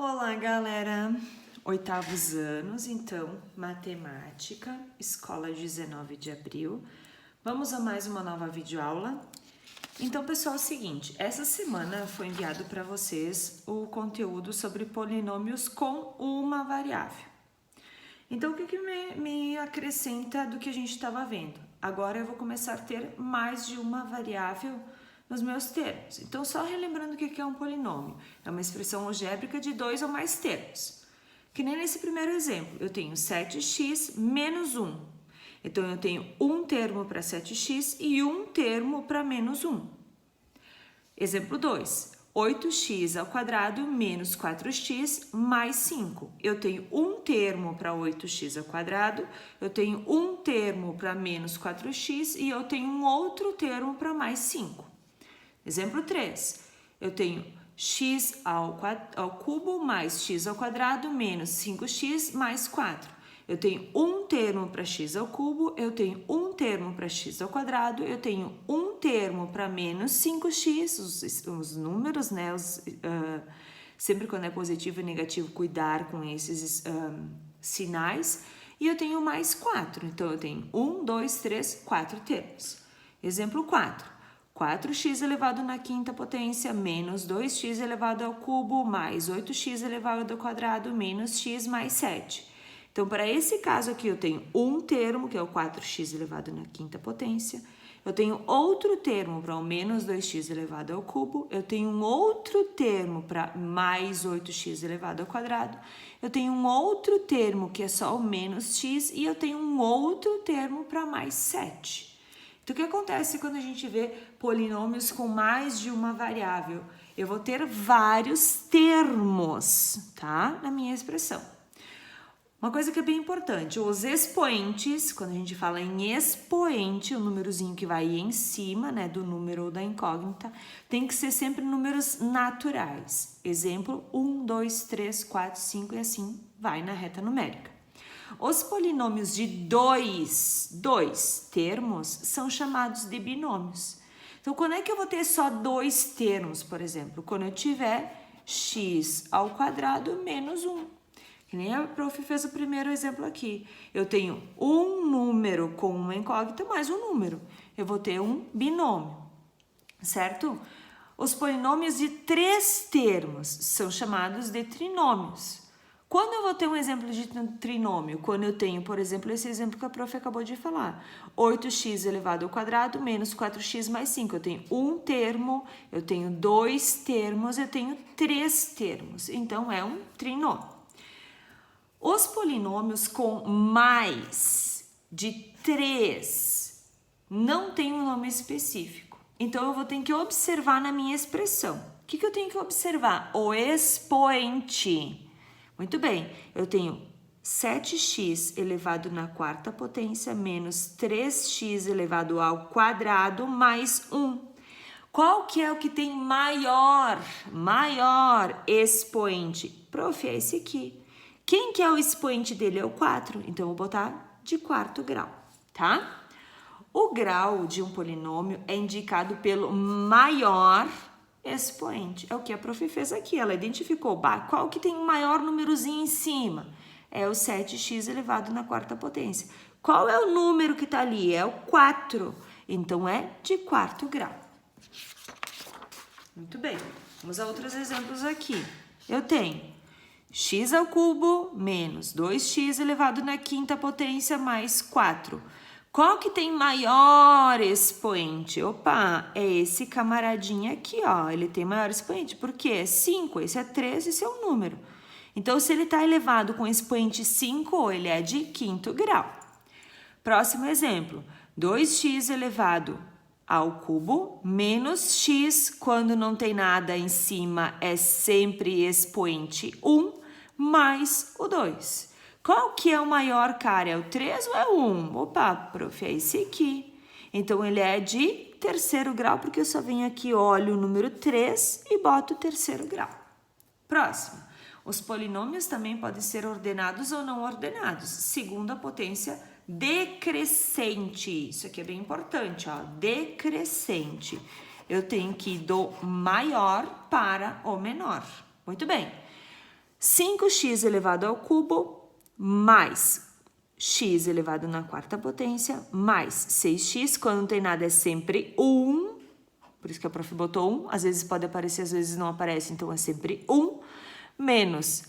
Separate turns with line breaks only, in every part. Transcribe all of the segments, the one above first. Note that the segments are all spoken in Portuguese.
Olá, galera! Oitavos anos, então, matemática, escola 19 de abril. Vamos a mais uma nova videoaula. Então, pessoal, é o seguinte, essa semana foi enviado para vocês o conteúdo sobre polinômios com uma variável. Então, o que me acrescenta do que a gente estava vendo? Agora eu vou começar a ter mais de uma variável nos meus termos. Então, só relembrando o que é um polinômio. É uma expressão algébrica de dois ou mais termos. Que nem nesse primeiro exemplo, eu tenho 7x menos 1. Então, eu tenho um termo para 7x e um termo para menos 1. Exemplo 2. 8x ao quadrado menos 4x mais 5. Eu tenho um termo para 8x ao quadrado, eu tenho um termo para menos 4x e eu tenho um outro termo para mais 5. Exemplo 3. Eu tenho x ao cubo mais x ao quadrado menos 5x mais 4. Eu tenho um termo para x ao cubo, eu tenho um termo para x ao quadrado, eu tenho um termo para menos 5x, os números, né? Sempre quando é positivo e negativo, cuidar com esses sinais. E eu tenho mais 4, então eu tenho 1, 2, 3, 4 termos. Exemplo 4. 4x elevado na quinta potência menos 2x elevado ao cubo mais 8x elevado ao quadrado menos x mais 7. Então, para esse caso aqui, eu tenho um termo, que é o 4x elevado na quinta potência. Eu tenho outro termo para o menos 2x elevado ao cubo. Eu tenho um outro termo para mais 8x elevado ao quadrado. Eu tenho um outro termo que é só o menos x. E eu tenho um outro termo para mais 7. Então, o que acontece quando a gente vê polinômios com mais de uma variável? Eu vou ter vários termos, tá? Na minha expressão. Uma coisa que é bem importante, os expoentes, quando a gente fala em expoente, o númerozinho que vai em cima, né, do número ou da incógnita, tem que ser sempre números naturais. Exemplo, 1, 2, 3, 4, 5 e assim vai na reta numérica. Os polinômios de dois termos são chamados de binômios. Então, quando é que eu vou ter só dois termos, por exemplo? Quando eu tiver x ao quadrado menos 1. Que nem a prof fez o primeiro exemplo aqui. Eu tenho um número com uma incógnita mais um número. Eu vou ter um binômio, certo? Os polinômios de três termos são chamados de trinômios. Quando eu vou ter um exemplo de trinômio? Quando eu tenho, por exemplo, esse exemplo que a prof acabou de falar. 8x elevado ao quadrado menos 4x mais 5. Eu tenho um termo, eu tenho dois termos, eu tenho três termos. Então, é um trinômio. Os polinômios com mais de 3 não têm um nome específico. Então, eu vou ter que observar na minha expressão. O que eu tenho que observar? O expoente. Muito bem, eu tenho 7x elevado na quarta potência menos 3x elevado ao quadrado mais 1. Qual que é o que tem maior expoente? Prof, é esse aqui. Quem que é o expoente dele? É o 4. Então, eu vou botar de quarto grau, tá? O grau de um polinômio é indicado pelo maior expoente. É o que a prof fez aqui. Ela identificou qual que tem o maior númerozinho em cima. É o 7x elevado na quarta potência. Qual é o número que está ali? É o 4. Então, é de quarto grau. Muito bem. Vamos a outros exemplos aqui. Eu tenho x ao cubo menos 2x elevado na quinta potência mais 4. Qual que tem maior expoente? Opa, é esse camaradinho aqui, ó. Ele tem maior expoente, porque é 5, esse é 3, esse é um número. Então, se ele está elevado com expoente 5, ele é de quinto grau. Próximo exemplo, 2x elevado ao cubo menos x, quando não tem nada em cima, é sempre expoente 1, mais o 2. Qual que é o maior, cara? É o 3 ou é o 1? Opa, prof, é esse aqui. Então, ele é de terceiro grau, porque eu só venho aqui, olho o número 3 e boto o terceiro grau. Próximo. Os polinômios também podem ser ordenados ou não ordenados, segundo a potência decrescente. Isso aqui é bem importante, ó, decrescente. Eu tenho que ir do maior para o menor. Muito bem. 5x elevado ao cubo mais x elevado na quarta potência mais 6x, quando não tem nada é sempre 1, por isso que a prof botou 1, às vezes pode aparecer, às vezes não aparece, então é sempre 1, menos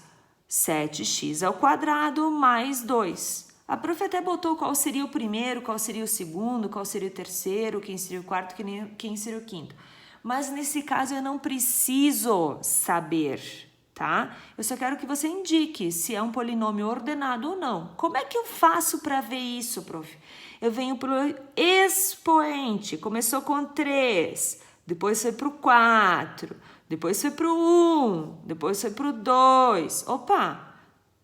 7x ao quadrado mais 2. A prof até botou qual seria o primeiro, qual seria o segundo, qual seria o terceiro, quem seria o quarto, quem seria o quinto. Mas nesse caso eu não preciso saber, tá? Eu só quero que você indique se é um polinômio ordenado ou não. Como é que eu faço para ver isso, prof? Eu venho pelo expoente, começou com 3, depois foi para o 4, depois foi para o 1, depois foi para o 2. Opa!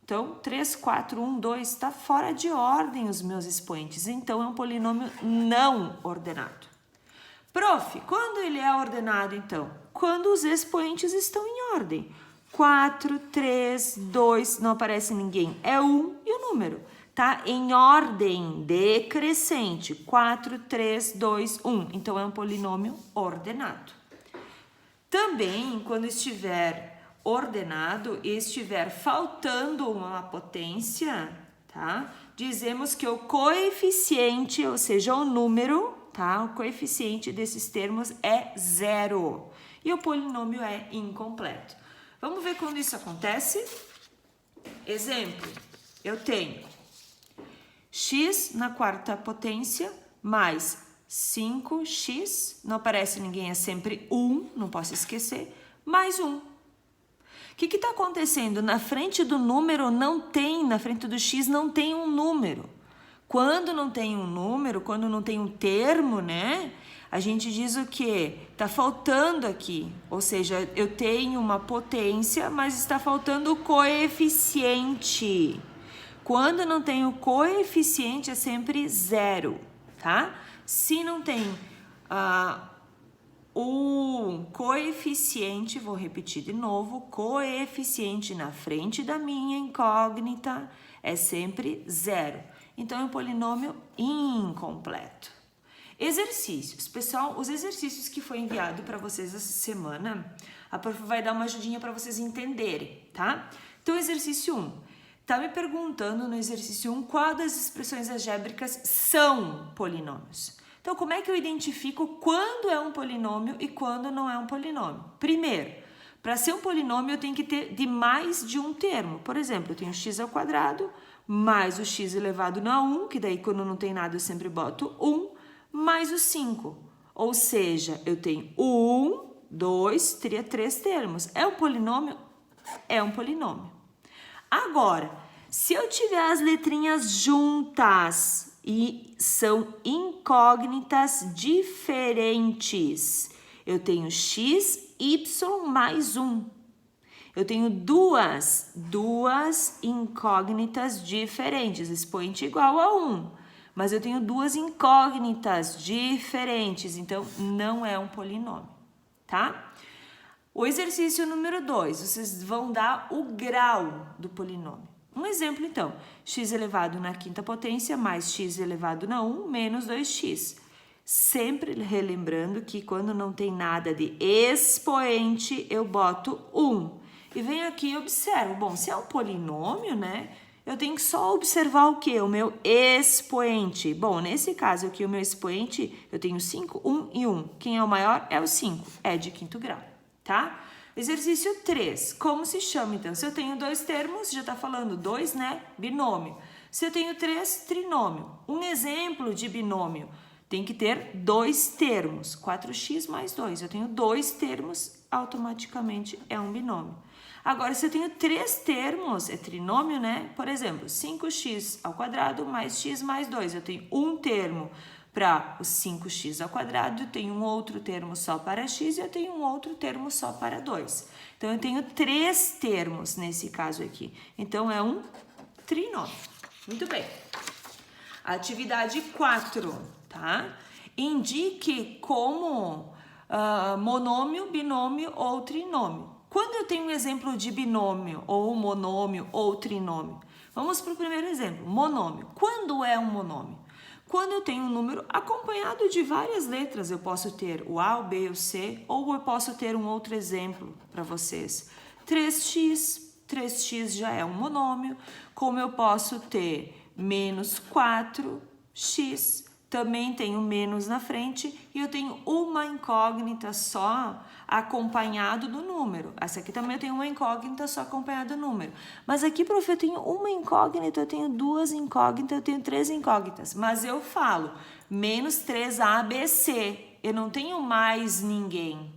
Então, 3, 4, 1, 2, está fora de ordem os meus expoentes. Então, é um polinômio não ordenado. Prof, quando ele é ordenado, então? Quando os expoentes estão em ordem. 4, 3, 2, não aparece ninguém. É 1 e o número. Tá em ordem decrescente. 4, 3, 2, 1. Então, é um polinômio ordenado. Também, quando estiver ordenado e estiver faltando uma potência, tá? Dizemos que o coeficiente, ou seja, o número, tá? O coeficiente desses termos é 0 e o polinômio é incompleto. Vamos ver quando isso acontece? Exemplo, eu tenho x na quarta potência mais 5x, não aparece ninguém, é sempre 1, não posso esquecer, mais 1. O que está acontecendo? Na frente do número não tem, na frente do x não tem um número. Quando não tem um número, quando não tem um termo, né? A gente diz o quê? Está faltando aqui. Ou seja, eu tenho uma potência, mas está faltando o coeficiente. Quando não tem o coeficiente, é sempre 0, tá? Se não tem o coeficiente, vou repetir de novo, coeficiente na frente da minha incógnita é sempre 0. Então, é um polinômio incompleto. Exercícios. Pessoal, os exercícios que foi enviado para vocês essa semana, a prof vai dar uma ajudinha para vocês entenderem, tá? Então, exercício 1. Tá me perguntando no exercício 1 qual das expressões algébricas são polinômios. Então, como é que eu identifico quando é um polinômio e quando não é um polinômio? Primeiro, para ser um polinômio eu tenho que ter de mais de um termo. Por exemplo, eu tenho x ao quadrado mais o x elevado na 1, que daí quando não tem nada eu sempre boto 1, mais o 5. Ou seja, eu tenho 1, 2, teria 3 termos. É um polinômio? É um polinômio. Agora, se eu tiver as letrinhas juntas e são incógnitas diferentes, eu tenho x, y mais 1. Eu tenho duas incógnitas diferentes, expoente igual a 1. Mas eu tenho duas incógnitas diferentes, então não é um polinômio, tá? O exercício número 2, vocês vão dar o grau do polinômio. Um exemplo, então, x elevado na quinta potência mais x elevado na 1 menos 2x. Sempre relembrando que quando não tem nada de expoente, eu boto 1. E venho aqui e observo. Bom, se é um polinômio, né? Eu tenho que só observar o quê? O meu expoente. Bom, nesse caso aqui, o meu expoente, eu tenho 5, 1 e 1. Quem é o maior? É o 5. É de quinto grau, tá? Exercício 3. Como se chama, então? Se eu tenho 2 termos, já está falando 2, né? Binômio. Se eu tenho 3, trinômio. Um exemplo de binômio tem que ter 2 termos. 4x mais 2. Eu tenho 2 termos, automaticamente é um binômio. Agora, se eu tenho 3 termos, é trinômio, né? Por exemplo, 5x ao quadrado mais x mais 2. Eu tenho um termo para o 5x ao quadrado, eu tenho um outro termo só para x e eu tenho um outro termo só para 2. Então, eu tenho 3 termos nesse caso aqui. Então, é um trinômio. Muito bem. Atividade 4, tá? Indique como monômio, binômio ou trinômio. Quando eu tenho um exemplo de binômio, ou monômio, ou trinômio? Vamos para o primeiro exemplo, monômio. Quando é um monômio? Quando eu tenho um número acompanhado de várias letras, eu posso ter o A, o B, o C, ou eu posso ter um outro exemplo para vocês. 3x 3x já é um monômio, como eu posso ter menos 4x, também tenho menos na frente, e eu tenho uma incógnita só acompanhado do número. Essa aqui também eu tenho uma incógnita só acompanhada do número. Mas aqui, prof, eu tenho uma incógnita, eu tenho duas incógnitas, eu tenho três incógnitas. Mas eu falo menos 3ABC, eu não tenho mais ninguém,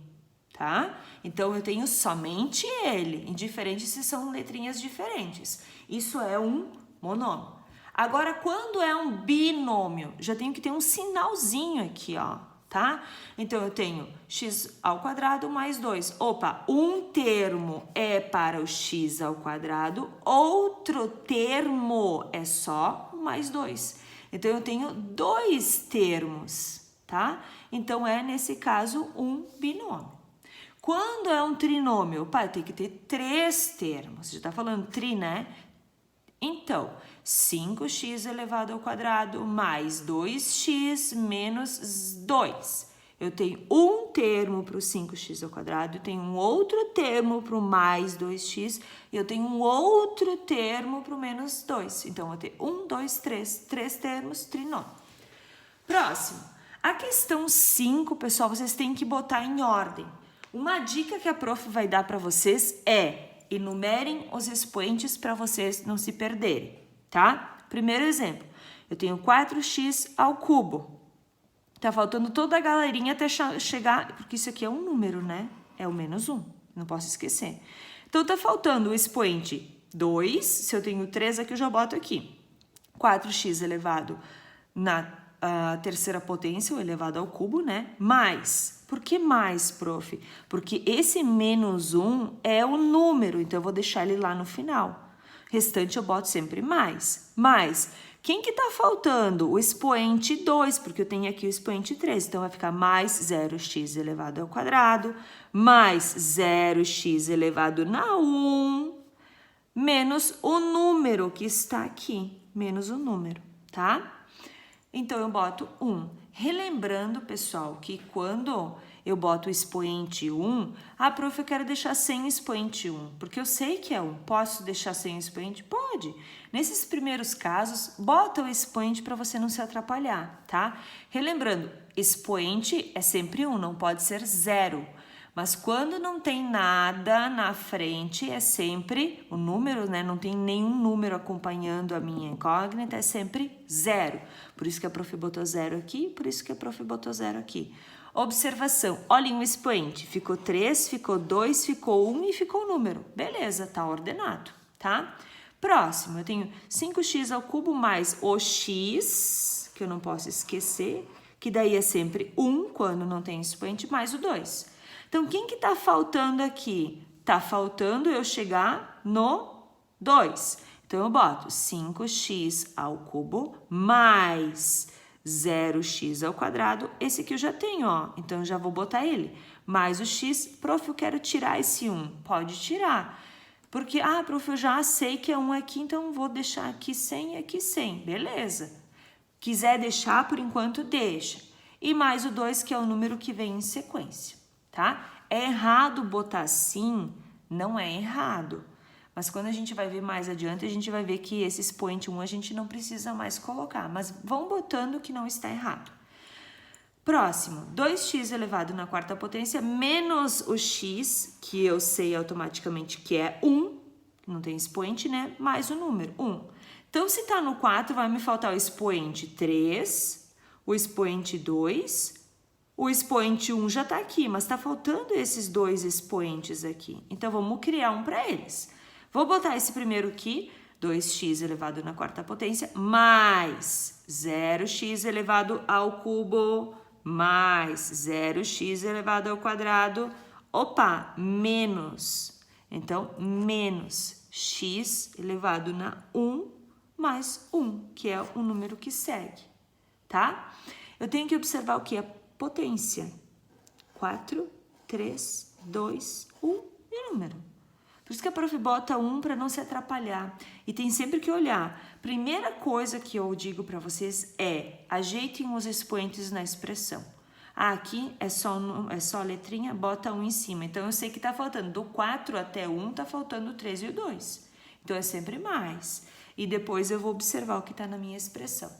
tá? Então, eu tenho somente ele, indiferente se são letrinhas diferentes. Isso é um monômio. Agora, quando é um binômio, já tenho que ter um sinalzinho aqui, ó, tá? Então, eu tenho x ao quadrado mais 2. Opa, um termo é para o x ao quadrado, outro termo é só mais 2. Então, eu tenho dois termos, tá? Então, é, nesse caso, um binômio. Quando é um trinômio, opa, eu tenho que ter três termos. Já tá falando tri, né? Então, 5x elevado ao quadrado mais 2x menos 2. Eu tenho um termo para o 5x ao quadrado, eu tenho um outro termo para o mais 2x, e eu tenho um outro termo para o menos 2. Então, eu vou ter 1, 2, 3. Três termos, trinômio. Próximo. A questão 5, pessoal, vocês têm que botar em ordem. Uma dica que a prof vai dar para vocês é: enumerem os expoentes para vocês não se perderem, tá? Primeiro exemplo, eu tenho 4x ao cubo. Tá faltando toda a galerinha até chegar, porque isso aqui é um número, né? É o menos 1, não posso esquecer. Então, tá faltando o expoente 2, se eu tenho 3 aqui, eu já boto aqui. 4x elevado na terceira potência, ou elevado ao cubo, né? Mais. Por que mais, prof? Porque esse menos 1 é o número, então eu vou deixar ele lá no final. Restante eu boto sempre mais. Mais. Quem que tá faltando? O expoente 2, porque eu tenho aqui o expoente 3. Então vai ficar mais 0x elevado ao quadrado, mais 0x elevado na 1, menos o número que está aqui. Menos o número, tá? Então, eu boto 1. Relembrando, pessoal, que quando eu boto o expoente 1, prof, eu quero deixar sem o expoente 1, porque eu sei que é 1. Posso deixar sem o expoente? Pode. Nesses primeiros casos, bota o expoente para você não se atrapalhar, tá? Relembrando, expoente é sempre 1, não pode ser 0. Mas quando não tem nada na frente, é sempre o número, né? Não tem nenhum número acompanhando a minha incógnita, é sempre 0. Por isso que a prof botou 0 aqui, por isso que a prof botou 0 aqui. Observação, olhem o expoente. Ficou 3, ficou 2, ficou 1 e ficou o número. Beleza, tá ordenado, tá? Próximo, eu tenho 5x ao cubo mais o x, que eu não posso esquecer, que daí é sempre 1 quando não tem expoente, mais o 2. Então, quem que tá faltando aqui? Tá faltando eu chegar no 2. Então, eu boto 5x ao cubo mais 0x ao quadrado. Esse aqui eu já tenho, ó. Então, eu já vou botar ele. Mais o x. Prof, eu quero tirar esse 1. Pode tirar. Porque, prof, eu já sei que é 1 aqui, então vou deixar aqui 100 e aqui 100. Beleza. Quiser deixar, por enquanto, deixa. E mais o 2, que é o número que vem em sequência. Tá? É errado botar assim? Não é errado. Mas quando a gente vai ver mais adiante, a gente vai ver que esse expoente 1 a gente não precisa mais colocar. Mas vão botando que não está errado. Próximo, 2x elevado na quarta potência menos o x, que eu sei automaticamente que é 1, não tem expoente, né? Mais o número, 1. Então, se está no 4, vai me faltar o expoente 3, o expoente 2... O expoente 1 já está aqui, mas está faltando esses dois expoentes aqui. Então, vamos criar um para eles. Vou botar esse primeiro aqui, 2x elevado na quarta potência, mais 0x elevado ao cubo, mais 0x elevado ao quadrado. Opa, menos. Então, menos x elevado na 1 mais 1, que é o número que segue, tá? Eu tenho que observar o que é potência. 4, 3, 2, 1 e número. Por isso que a prof bota 1 para não se atrapalhar. E tem sempre que olhar. Primeira coisa que eu digo para vocês é: ajeitem os expoentes na expressão. Ah, aqui é só a letrinha, bota 1 em cima. Então, eu sei que tá faltando do 4 até 1, tá faltando o 3 e o 2. Então, é sempre mais. E depois eu vou observar o que tá na minha expressão.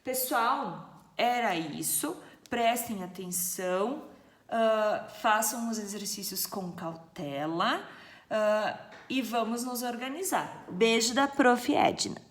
Pessoal, era isso. Prestem atenção. Façam os exercícios com cautela. E vamos nos organizar. Beijo da Prof. Edna.